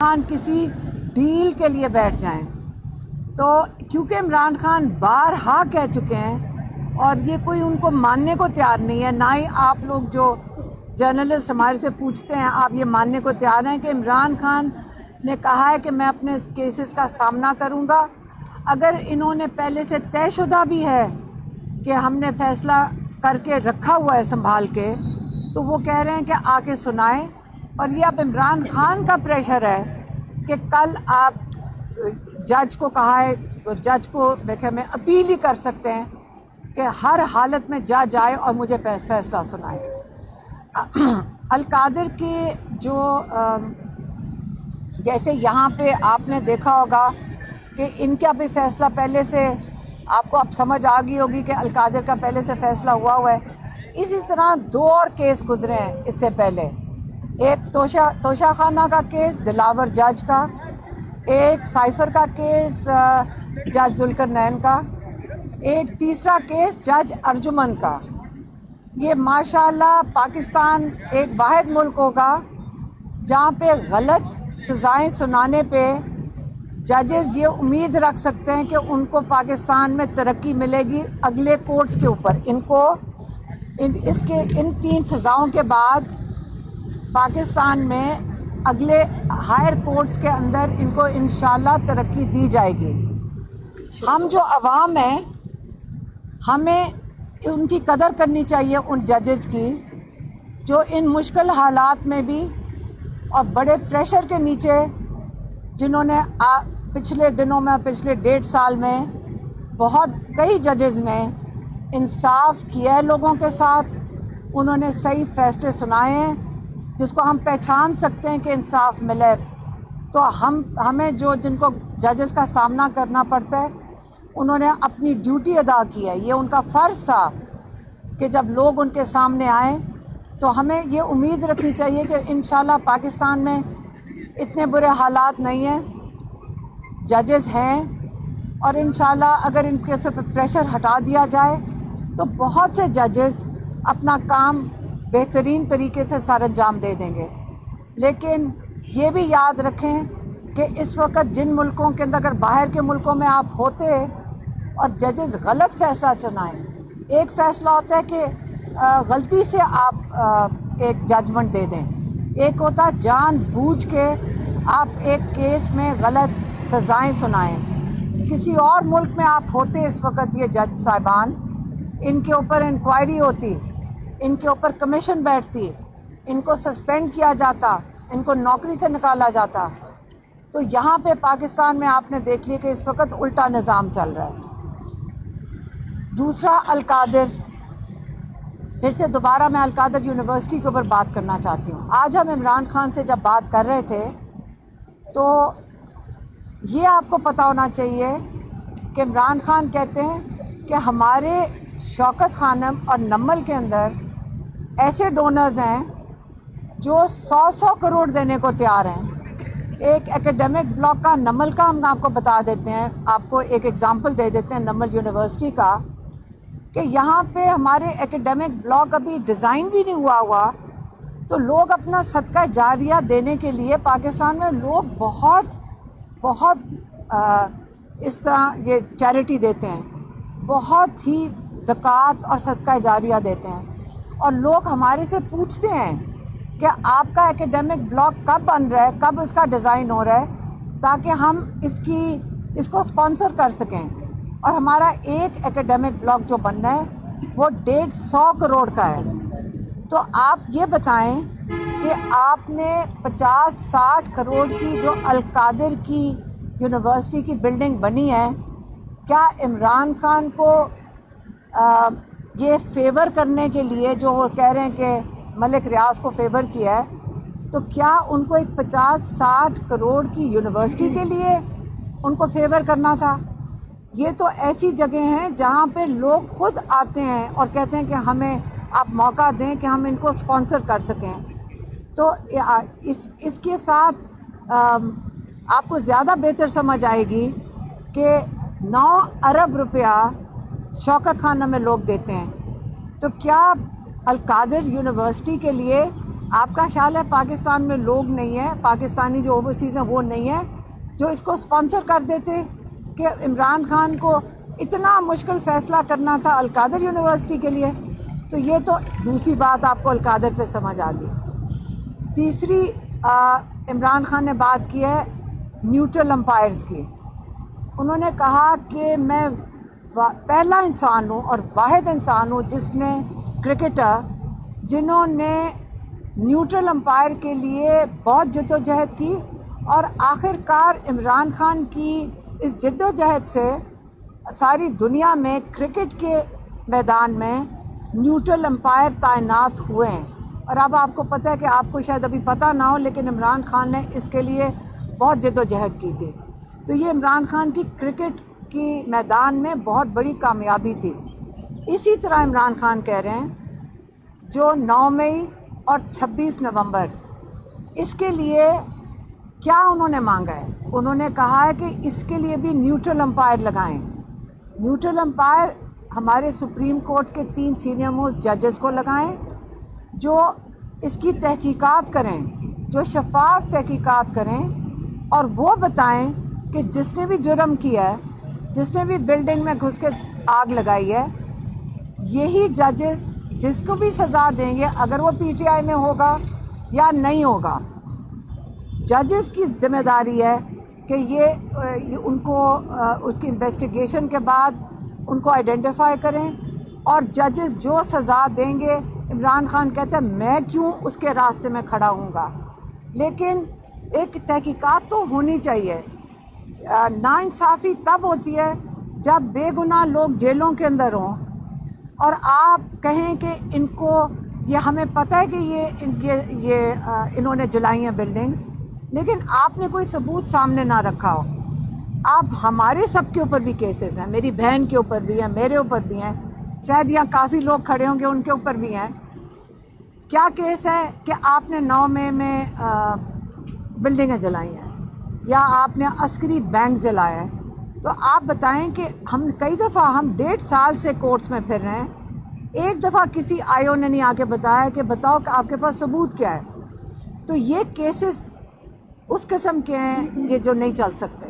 خان کسی ڈیل کے لیے بیٹھ جائیں تو کیونکہ عمران خان بارہا کہہ چکے ہیں اور یہ کوئی ان کو ماننے کو تیار نہیں ہے، نہ ہی آپ لوگ جو جرنلسٹ ہمارے سے پوچھتے ہیں آپ یہ ماننے کو تیار ہیں کہ عمران خان نے کہا ہے کہ میں اپنے کیسز کا سامنا کروں گا۔ اگر انہوں نے پہلے سے طے شدہ بھی ہے کہ ہم نے فیصلہ کر کے رکھا ہوا ہے سنبھال کے، تو وہ کہہ رہے ہیں کہ آ کے سنائیں، اور یہ اب عمران خان کا پریشر ہے کہ کل آپ جج کو کہا ہے، جج کو میں اپیل ہی کر سکتے ہیں کہ ہر حالت میں جج آئے اور مجھے فیصلہ سنائے۔ القادر کے جو جیسے یہاں پہ آپ نے دیکھا ہوگا کہ ان کا بھی فیصلہ پہلے سے آپ کو اب سمجھ آ گئی ہوگی کہ القادر کا پہلے سے فیصلہ ہوا ہے۔ اسی طرح دو اور کیس گزرے ہیں اس سے پہلے، ایک توشہ خانہ کا کیس دلاور جج کا، ایک سائفر کا کیس جج ذوالقرنین کا، ایک تیسرا کیس جج ارجمن کا۔ یہ ماشاءاللہ پاکستان ایک واحد ملک ہوگا جہاں پہ غلط سزائیں سنانے پہ ججز یہ امید رکھ سکتے ہیں کہ ان کو پاکستان میں ترقی ملے گی اگلے کورٹس کے اوپر۔ ان کو ان 3 سزاؤں کے بعد پاکستان میں اگلے ہائر کورٹس کے اندر ان کو انشاءاللہ ترقی دی جائے گی۔ ہم جو عوام ہیں ہمیں ان کی قدر کرنی چاہیے، ان ججز کی جو ان مشکل حالات میں بھی اور بڑے پریشر کے نیچے، جنہوں نے پچھلے دنوں میں پچھلے 1.5 سال میں کئی ججز نے انصاف کیا ہے لوگوں کے ساتھ، انہوں نے صحیح فیصلے سنائے ہیں جس کو ہم پہچان سکتے ہیں کہ انصاف ملے۔ تو ہمیں جن کو ججز کا سامنا کرنا پڑتا ہے انہوں نے اپنی ڈیوٹی ادا کی ہے، یہ ان کا فرض تھا کہ جب لوگ ان کے سامنے آئیں تو ہمیں یہ امید رکھنی چاہیے کہ انشاءاللہ پاکستان میں اتنے برے حالات نہیں ہیں، ججز ہیں، اور انشاءاللہ اگر ان کے سے پریشر ہٹا دیا جائے تو بہت سے ججز اپنا کام بہترین طریقے سے سر انجام دے دیں گے۔ لیکن یہ بھی یاد رکھیں کہ اس وقت جن ملکوں کے اندر، اگر باہر کے ملکوں میں آپ ہوتے اور ججز غلط فیصلہ چنائیں، ایک فیصلہ ہوتا ہے کہ غلطی سے آپ ایک ججمنٹ دے دیں، ایک ہوتا جان بوجھ کے آپ ایک کیس میں غلط سزائیں سنائیں۔ کسی اور ملک میں آپ ہوتے اس وقت، یہ جج صاحبان، ان کے اوپر انکوائری ہوتی، ان کے اوپر کمیشن بیٹھتی، ان کو سسپینڈ کیا جاتا، ان کو نوکری سے نکالا جاتا۔ تو یہاں پہ پاکستان میں آپ نے دیکھ لیا کہ اس وقت الٹا نظام چل رہا ہے۔ دوسرا القادر، پھر سے دوبارہ میں القادر یونیورسٹی کے اوپر بات کرنا چاہتی ہوں۔ آج ہم عمران خان سے جب بات کر رہے تھے تو یہ آپ کو پتہ ہونا چاہیے کہ عمران خان کہتے ہیں کہ ہمارے شوکت خانم اور نمل کے اندر ایسے ڈونرز ہیں جو 100 کروڑ دینے کو تیار ہیں۔ ایک ایکیڈیمک بلاک کا نمل کا ہم آپ کو بتا دیتے ہیں، آپ کو ایک ایگزامپل دے دیتے ہیں نمل یونیورسٹی کا، کہ یہاں پہ ہمارے ایکیڈیمک بلاک ابھی ڈیزائن بھی نہیں ہوا تو لوگ اپنا صدقہ جاریہ دینے کے لیے پاکستان میں لوگ بہت اس طرح یہ چیریٹی دیتے ہیں، بہت ہی زکوٰۃ اور صدقہ جاریہ دیتے ہیں، اور لوگ ہمارے سے پوچھتے ہیں کہ آپ کا ایکیڈیمک بلاک کب بن رہا ہے، کب اس کا ڈیزائن ہو رہا ہے، تاکہ ہم اس کو اسپانسر کر سکیں۔ اور ہمارا ایک ایکیڈیمک بلاک جو بننا ہے وہ 150 کروڑ کا ہے۔ تو آپ یہ بتائیں کہ آپ نے 50-60 کروڑ کی جو القادر کی یونیورسٹی کی بلڈنگ بنی ہے، کیا عمران خان کو یہ فیور کرنے کے لیے، جو وہ کہہ رہے ہیں کہ ملک ریاض کو فیور کیا ہے، تو کیا ان کو ایک 50-60 کروڑ کی یونیورسٹی کے لیے ان کو فیور کرنا تھا؟ یہ تو ایسی جگہ ہیں جہاں پہ لوگ خود آتے ہیں اور کہتے ہیں کہ ہمیں آپ موقع دیں کہ ہم ان کو اسپانسر کر سکیں۔ تو اس کے ساتھ آپ کو زیادہ بہتر سمجھ آئے گی کہ 9 ارب روپیہ شوکت خانہ میں لوگ دیتے ہیں، تو کیا القادر یونیورسٹی کے لیے آپ کا خیال ہے پاکستان میں لوگ نہیں ہیں، پاکستانی جو اوورسیز ہیں وہ نہیں ہیں جو اس کو اسپانسر کر دیتے کہ عمران خان کو اتنا مشکل فیصلہ کرنا تھا القادر یونیورسٹی کے لیے؟ تو یہ تو دوسری بات آپ کو القادر پہ سمجھ آ گئی۔ تیسری عمران خان نے بات کی ہے نیوٹرل امپائرز کی۔ انہوں نے کہا کہ میں پہلا انسان ہوں اور واحد انسان ہوں جس نے کرکٹر جنہوں نے نیوٹرل امپائر کے لیے بہت جد و جہد کی، اور آخر کار عمران خان کی اس جد و جہد سے ساری دنیا میں کرکٹ کے میدان میں نیوٹرل امپائر تعینات ہوئے ہیں۔ اور اب آپ کو پتہ ہے کہ آپ کو شاید ابھی پتہ نہ ہو، لیکن عمران خان نے اس کے لیے بہت جد و جہد کی تھی۔ تو یہ عمران خان کی کرکٹ کی میدان میں بہت بڑی کامیابی تھی۔ اسی طرح عمران خان کہہ رہے ہیں جو 9 مئی اور 26 نومبر اس کے لیے کیا انہوں نے مانگا ہے؟ انہوں نے کہا ہے کہ اس کے لیے بھی نیوٹرل امپائر لگائیں۔ نیوٹرل امپائر ہمارے سپریم کورٹ کے 3 سینئر موسٹ ججز کو لگائیں جو اس کی تحقیقات کریں، جو شفاف تحقیقات کریں، اور وہ بتائیں کہ جس نے بھی جرم کیا ہے، جس نے بھی بلڈنگ میں گھس کے آگ لگائی ہے، یہی ججز جس کو بھی سزا دیں گے، اگر وہ پی ٹی آئی میں ہوگا یا نہیں ہوگا، ججز کی ذمہ داری ہے کہ یہ ان کو اس کی انویسٹیگیشن کے بعد ان کو آئیڈینٹیفائی کریں، اور ججز جو سزا دیں گے، عمران خان کہتا ہے میں کیوں اس کے راستے میں کھڑا ہوں گا، لیکن ایک تحقیقات تو ہونی چاہیے۔ ناانصافی تب ہوتی ہے جب بے گناہ لوگ جیلوں کے اندر ہوں اور آپ کہیں کہ ان کو یہ ہمیں پتہ ہے کہ انہوں نے جلائی ہیں بلڈنگز، لیکن آپ نے کوئی ثبوت سامنے نہ رکھا ہو۔ اب ہمارے سب کے اوپر بھی کیسز ہیں، میری بہن کے اوپر بھی ہیں، میرے اوپر بھی ہیں، شاید یہاں کافی لوگ کھڑے ہوں گے ان کے اوپر بھی ہیں۔ کیا کیس ہے کہ آپ نے 9 مئی میں بلڈنگیں جلائی ہیں یا آپ نے عسکری بینک جلایا ہے؟ تو آپ بتائیں کہ ہم کئی دفعہ 1.5 سال سے کورٹس میں پھر رہے ہیں، ایک دفعہ کسی آئیو نے نہیں آ کے بتایا کہ بتاؤ کہ آپ کے پاس ثبوت کیا ہے۔ تو یہ کیسز اس قسم کے ہیں یہ جو نہیں چل سکتے،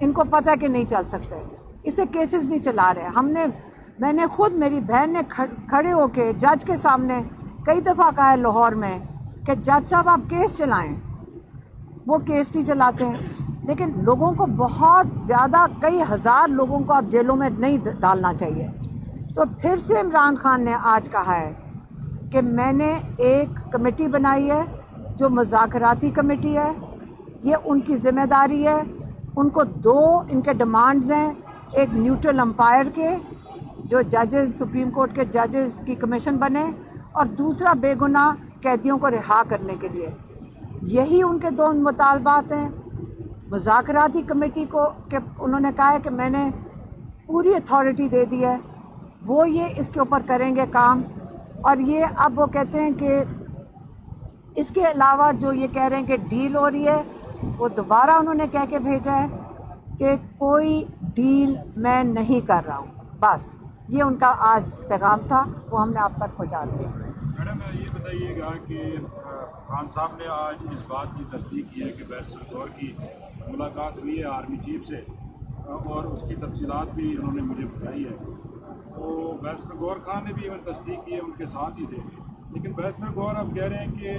ان کو پتہ ہے کہ نہیں چل سکتے، اسے کیسز نہیں چلا رہے۔ میں نے خود، میری بہن نے کھڑے ہو کے جج کے سامنے کئی دفعہ کہا ہے لاہور میں کہ جج صاحب آپ کیس چلائیں، وہ کیس نہیں چلاتے ہیں۔ لیکن لوگوں کو بہت زیادہ، کئی ہزار لوگوں کو آپ جیلوں میں نہیں ڈالنا چاہیے۔ تو پھر سے عمران خان نے آج کہا ہے کہ میں نے ایک کمیٹی بنائی ہے جو مذاکراتی کمیٹی ہے، یہ ان کی ذمہ داری ہے۔ ان کو 2 ان کے ڈیمانڈز ہیں، ایک نیوٹرل امپائر کے جو ججز، سپریم کورٹ کے ججز کی کمیشن بنے، اور دوسرا بے گناہ قیدیوں کو رہا کرنے کے لیے۔ یہی ان کے 2 مطالبات ہیں۔ مذاکراتی کمیٹی کو کہ انہوں نے کہا ہے کہ میں نے پوری اتھارٹی دے دی ہے، وہ یہ اس کے اوپر کریں گے کام، اور یہ اب وہ کہتے ہیں کہ اس کے علاوہ جو یہ کہہ رہے ہیں کہ ڈیل ہو رہی ہے، وہ دوبارہ انہوں نے کہہ کے بھیجا ہے کہ کوئی ڈیل میں نہیں کر رہا ہوں۔ بس یہ ان کا آج پیغام تھا، وہ ہم نے آپ تک پہنچا دیا۔ میڈم یہ بتائیے گا کہ خان صاحب نے آج اس بات کی تصدیق کی ہے کہ بیرسٹر گور کی ملاقات ہوئی ہے آرمی چیف سے، اور اس کی تفصیلات بھی انہوں نے مجھے بتائی ہے۔ تو بیرسٹر گور خان نے بھی تصدیق کی ہے، ان کے ساتھ ہی تھے، لیکن بیرسٹر گور اب کہہ رہے ہیں کہ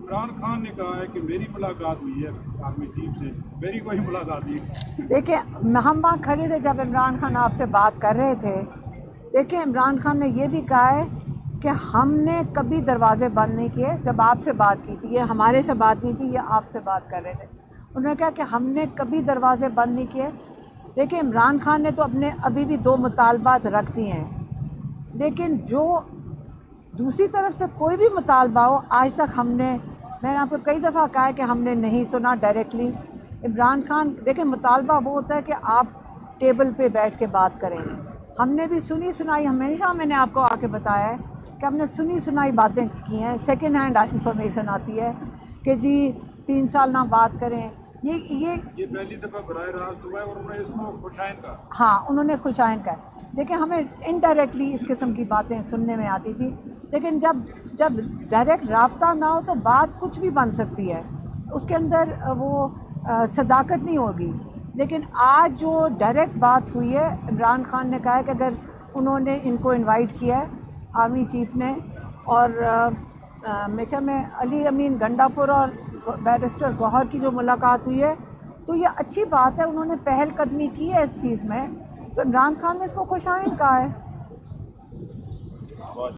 عمران خان نے کہا ہے کہ میری ملاقات ہوئی ہے آرمی چیف سے، میری کوئی ملاقات نہیں۔ دیکھیں ہم وہاں کھڑے تھے جب عمران خان آپ سے بات کر رہے تھے۔ دیکھیں عمران خان نے یہ بھی کہا ہے کہ ہم نے کبھی دروازے بند نہیں کیے، جب آپ سے بات کی تھی، یہ ہمارے سے بات نہیں کی، یہ آپ سے بات کر رہے تھے، انہوں نے کہا کہ ہم نے کبھی دروازے بند نہیں کیے۔ دیکھیں عمران خان نے تو اپنے ابھی بھی 2 مطالبات رکھ دیے ہیں، لیکن جو دوسری طرف سے کوئی بھی مطالبہ ہو، آج تک میں نے آپ کو کئی دفعہ کہا ہے کہ ہم نے نہیں سنا ڈائریکٹلی۔ عمران خان دیکھیں مطالبہ وہ ہوتا ہے کہ آپ ٹیبل پہ بیٹھ کے بات کریں، ہم نے بھی سنی سنائی، ہمیشہ میں نے آپ کو آ کے بتایا ہے کہ ہم نے سنی سنائی باتیں کی ہیں، سیکنڈ ہینڈ انفارمیشن آتی ہے کہ جی 3 سال نہ بات کریں، یہ پہلی دفعہ براہ راست ہوا ہے، اور انہوں نے اس کو خوشائن کہا۔ ہاں انہوں نے خوشائن کہا۔ دیکھیں ہمیں انڈائریکٹلی اس قسم کی باتیں سننے میں آتی تھی، لیکن جب ڈائریکٹ رابطہ نہ ہو تو بات کچھ بھی بن سکتی ہے، اس کے اندر وہ صداقت نہیں ہوگی. لیکن آج جو ڈائریکٹ بات ہوئی ہے، عمران خان نے کہا ہے کہ اگر انہوں نے ان کو انوائٹ کیا ہے آرمی چیف نے، اور میرے خیال میں علی امین گنڈا پور اور بیرسٹر گوہر کی جو ملاقات ہوئی ہے تو یہ اچھی بات ہے، انہوں نے پہل قدمی کی ہے اس چیز میں، تو عمران خان نے اس کو خوش آئند کہا ہے.